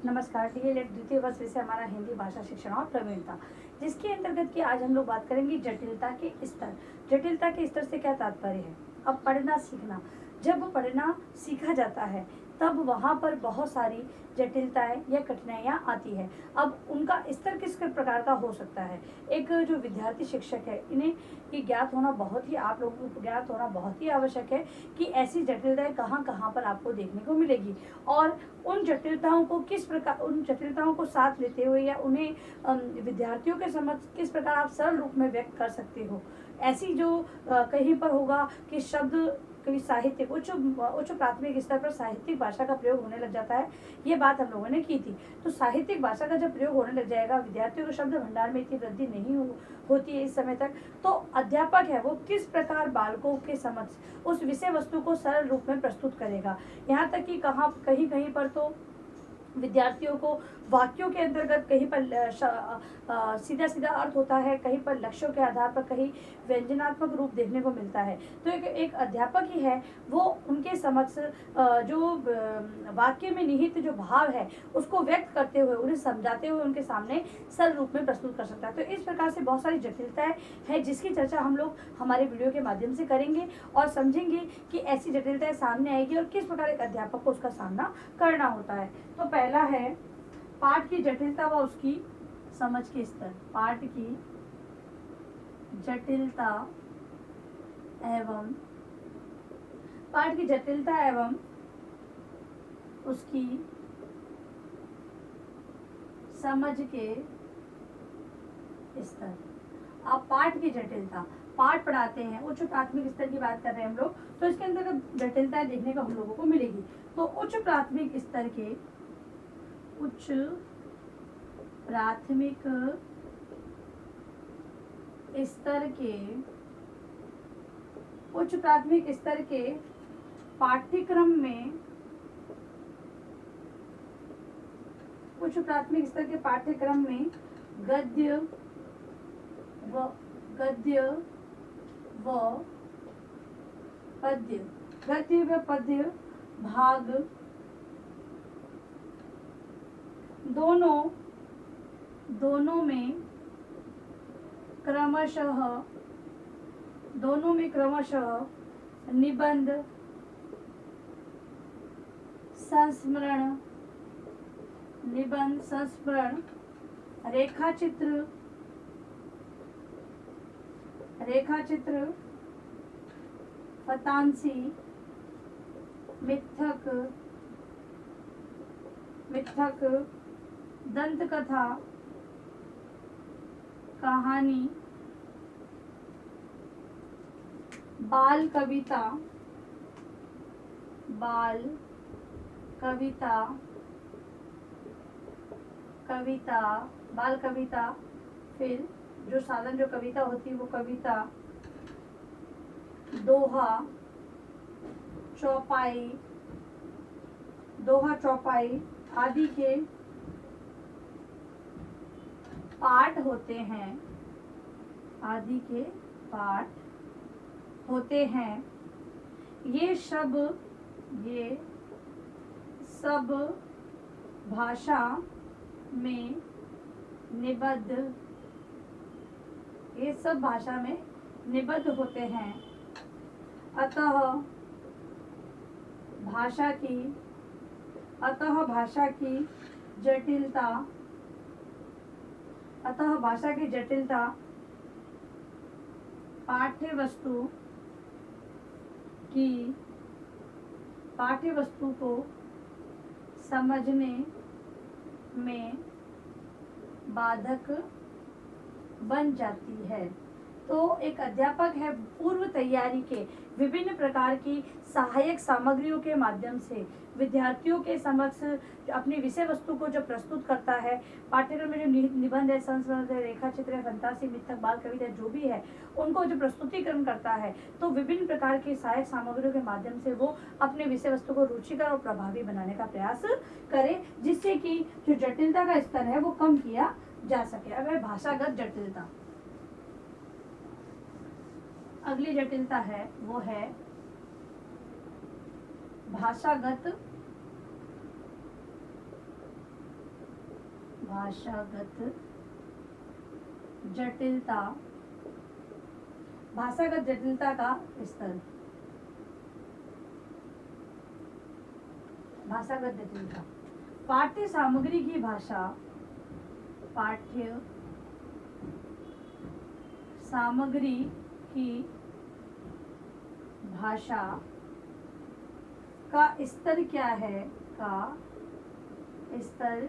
नमस्कार। डीएलएड द्वितीय वर्ष विषय हमारा हिंदी भाषा शिक्षण और प्रवीणता, जिसके अंतर्गत की आज हम लोग बात करेंगे जटिलता के स्तर। जटिलता के स्तर से क्या तात्पर्य है? अब पढ़ना सीखना, जब पढ़ना सीखा जाता है तब वहाँ पर बहुत सारी जटिलताएं या कठिनाइयाँ आती है। अब उनका स्तर किस प्रकार का हो सकता है? एक जो विद्यार्थी शिक्षक है, इन्हें ये ज्ञात होना बहुत ही, आप लोगों को ज्ञात होना बहुत ही आवश्यक है कि ऐसी जटिलताएं कहाँ कहाँ पर आपको देखने को मिलेगी और उन जटिलताओं को किस प्रकार, उन जटिलताओं को साथ लेते हुए या उन्हें विद्यार्थियों के समक्ष किस प्रकार आप सरल रूप में व्यक्त कर सकते हो। ऐसी जो कहीं पर होगा कि शब्द कभी साहित्यिक उच्च प्राथमिक स्तर पर साहित्यिक भाषा का प्रयोग होने लग जाता है, ये बात हम लोगों ने की थी। तो साहित्यिक भाषा का जब प्रयोग होने लग जाएगा, विद्यार्थियों के शब्द भंडार में इतनी वृद्धि नहीं होती है इस समय तक, तो अध्यापक है वो किस प्रकार बालकों के समक्ष उस विषय वस्तु को सरल रूप में प्रस्तुत करेगा। यहाँ तक कि कहीं कहीं पर तो विद्यार्थियों को वाक्यों के अंतर्गत कहीं पर सीधा सीधा अर्थ होता है, कहीं पर लक्ष्यों के आधार पर कहीं व्यंजनात्मक रूप देखने को मिलता है। तो एक अध्यापक ही है वो उनके समक्ष जो वाक्य में निहित जो भाव है उसको व्यक्त करते हुए, उन्हें समझाते हुए उनके सामने सरल रूप में प्रस्तुत कर सकता है। तो इस प्रकार से बहुत सारी जटिलताएं हैं जिसकी चर्चा हम लोग हमारे वीडियो के माध्यम से करेंगे और समझेंगे कि ऐसी जटिलताएं सामने आएगी और किस प्रकार एक अध्यापक को उसका सामना करना होता है। तो पहला है पाठ की जटिलता व उसकी समझ के स्तर। पाठ की जटिलता एवं उसकी समझ के स्तर। आप पाठ की जटिलता, पाठ पढ़ाते हैं, उच्च प्राथमिक स्तर की बात कर रहे हैं हम लोग, तो इसके अंदर जटिलताएं देखने को हम लोगों को मिलेगी। तो उच्च प्राथमिक स्तर के पाठ्यक्रम में गद्य व पद्य भाग दोनों में क्रमशः निबंध, संस्मरण, रेखाचित्र, फतांसी, मिथक, दंतकथा, कहानी, बाल कविता, फिर जो साधन जो कविता होती है वो कविता, दोहा, चौपाई आदि के पाठ होते हैं। ये सब भाषा में निबद्ध होते हैं। अतः भाषा की जटिलता पाठ्य वस्तु को समझने में बाधक बन जाती है। तो एक अध्यापक है पूर्व तैयारी के विभिन्न प्रकार की सहायक सामग्रियों के माध्यम से विद्यार्थियों के समक्ष अपनी विषय वस्तु को जो प्रस्तुत करता है, पाठ्यक्रम में जो निबंध है, संस्मरण है, रेखा चित्र है, फंतासी, मिथक, बाल कविता जो भी है, उनको जो प्रस्तुतिकरण करता है, तो विभिन्न प्रकार की सहायक सामग्रियों के माध्यम से वो अपने विषय वस्तु को रुचिकर और प्रभावी बनाने का प्रयास करे, जिससे कि जो जटिलता का स्तर है वो कम किया जा सके। अगर भाषागत जटिलता, अगली जटिलता है वो है भाषागत भाषागत जटिलता, भाषागत जटिलता का स्तर, भाषागत जटिलता। पाठ्य सामग्री की भाषा, पाठ्य सामग्री की भाषा का स्तर क्या है, का स्तर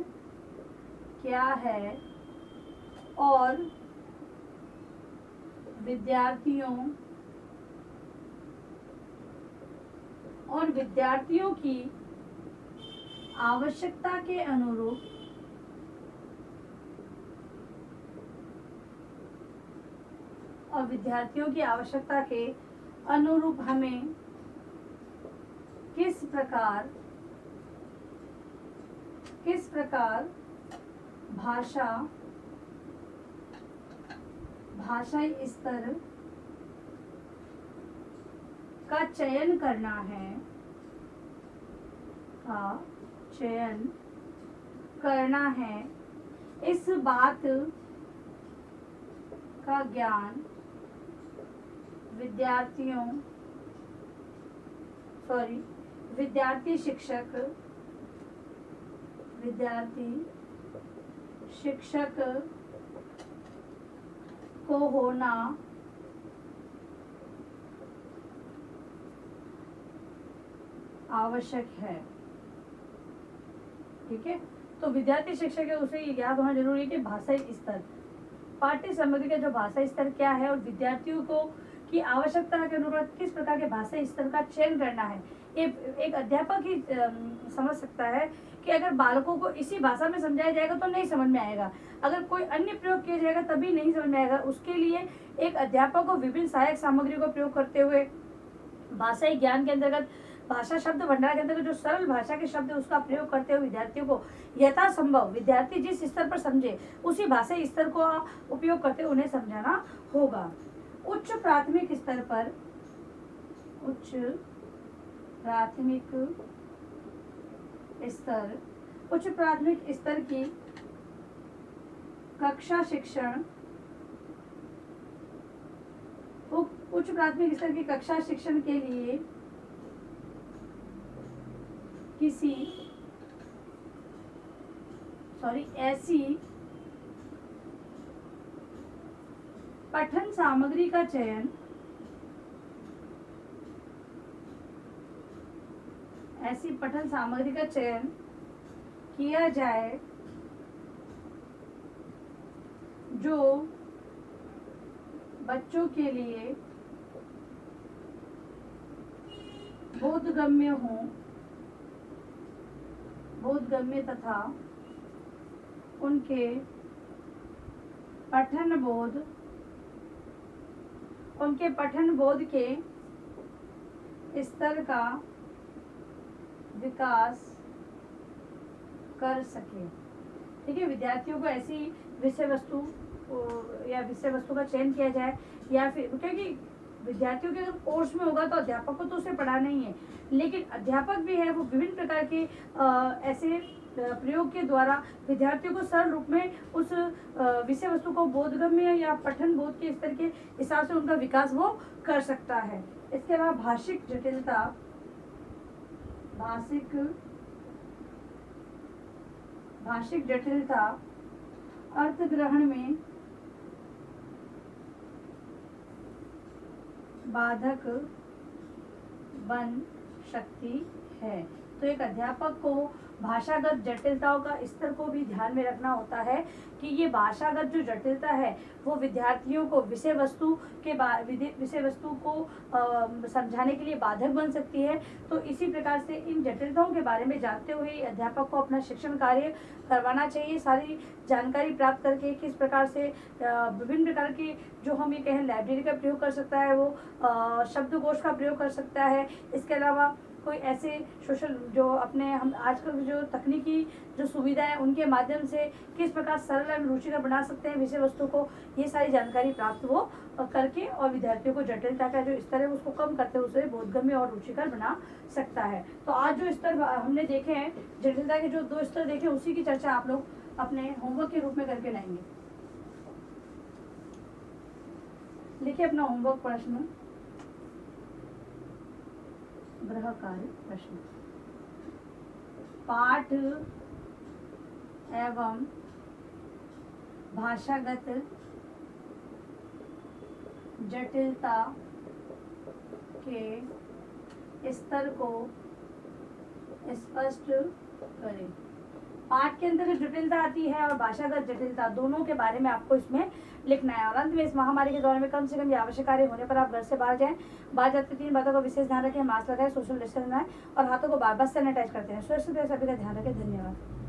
क्या है, और विद्यार्थियों की आवश्यकता के अनुरूप हमें किस प्रकार भाषाई स्तर का चयन करना है, इस बात का ज्ञान विद्यार्थी शिक्षक को होना आवश्यक है। ठीक है, तो विद्यार्थी शिक्षक है उसे ये याद होना जरूरी है कि भाषाई स्तर, पाठ्य सामग्री का जो भाषाई स्तर क्या है और विद्यार्थियों को की आवश्यकता के अनुरूप किस प्रकार के भाषाई स्तर का चयन करना है। एक अध्यापक ही समझ सकता है कि अगर बालकों को इसी भाषा में समझाया जाएगा तो नहीं समझ में आएगा, अगर कोई अन्य प्रयोग किया जाएगा तभी नहीं समझ में आएगा। उसके लिए एक अध्यापक को विभिन्न सहायक सामग्री का प्रयोग करते हुए भाषाई ज्ञान के अंतर्गत, भाषा शब्द भंडार के अंतर्गत जो सरल भाषा के शब्द उसका प्रयोग करते हुए विद्यार्थियों को यथासंभव, विद्यार्थी जिस स्तर पर समझे उसी भाषाई स्तर को उपयोग करते उन्हें समझाना होगा। उच्च प्राथमिक स्तर की कक्षा शिक्षण के लिए ऐसी पठन सामग्री का चयन किया जाए जो बच्चों के लिए बोधगम्य तथा उनके पठन बोध के स्तर का विकास कर सके। ठीक है, विद्यार्थियों को ऐसी विषय वस्तु का चयन किया जाए, या फिर क्योंकि विद्यार्थियों के अगर कोर्स में होगा तो अध्यापक को तो उसे पढ़ाना ही है, लेकिन अध्यापक भी है वो विभिन्न प्रकार के ऐसे प्रयोग के द्वारा विद्यार्थियों को सरल रूप में उस विषय वस्तु को बोधगम्य या पठन बोध के स्तर के हिसाब से उनका विकास वो कर सकता है। इसके अलावा भाषिक जटिलता अर्थ ग्रहण में बाधक बन सकती है। तो एक अध्यापक को भाषागत जटिलताओं का स्तर को भी ध्यान में रखना होता है कि ये भाषागत जो जटिलता है वो विद्यार्थियों को विषय वस्तु को समझाने के लिए बाधक बन सकती है। तो इसी प्रकार से इन जटिलताओं के बारे में जानते हुए अध्यापक को अपना शिक्षण कार्य करवाना चाहिए। सारी जानकारी प्राप्त करके किस प्रकार से विभिन्न प्रकार की जो हम ये कहें लाइब्रेरी का प्रयोग कर सकता है, वो शब्दकोश का प्रयोग कर सकता है। इसके अलावा कोई ऐसे सोशल जो अपने हम आजकल जो तकनीकी जो सुविधा है उनके माध्यम से किस प्रकार सरल और रुचिकर बना सकते हैं विषय वस्तु को, ये सारी जानकारी प्राप्त वो करके और विद्यार्थियों को जटिलता का जो स्तर है उसको कम करते हुए उसे बोधगम्य और रुचिकर बना सकता है। तो आज जो स्तर हमने देखे हैं, जटिलता के जो 2 स्तर देखे, उसी की चर्चा आप लोग अपने होमवर्क के रूप में करके लाएंगे। लिखिए अपना होमवर्क प्रश्न, गृह कार्य प्रश्न। पाठ एवं भाषागत जटिलता के स्तर को स्पष्ट करें। पाठ के अंदर जो जटिलता आती है और भाषागत जटिलता, दोनों के बारे में आपको इसमें लिखना है। और अंत में इस महामारी के दौरान में कम से कम ये आवश्यक कार्य होने पर आप घर से बाहर जाएं। बाहर जाते 3 बातों का विशेष ध्यान रखें, मास्क लगाएं, सोशल डिस्टेंस बनाएं और हाथों को बार बार सैनिटाइज करते हैं। सुरक्षित रहे, सभी का ध्यान रखें। धन्यवाद।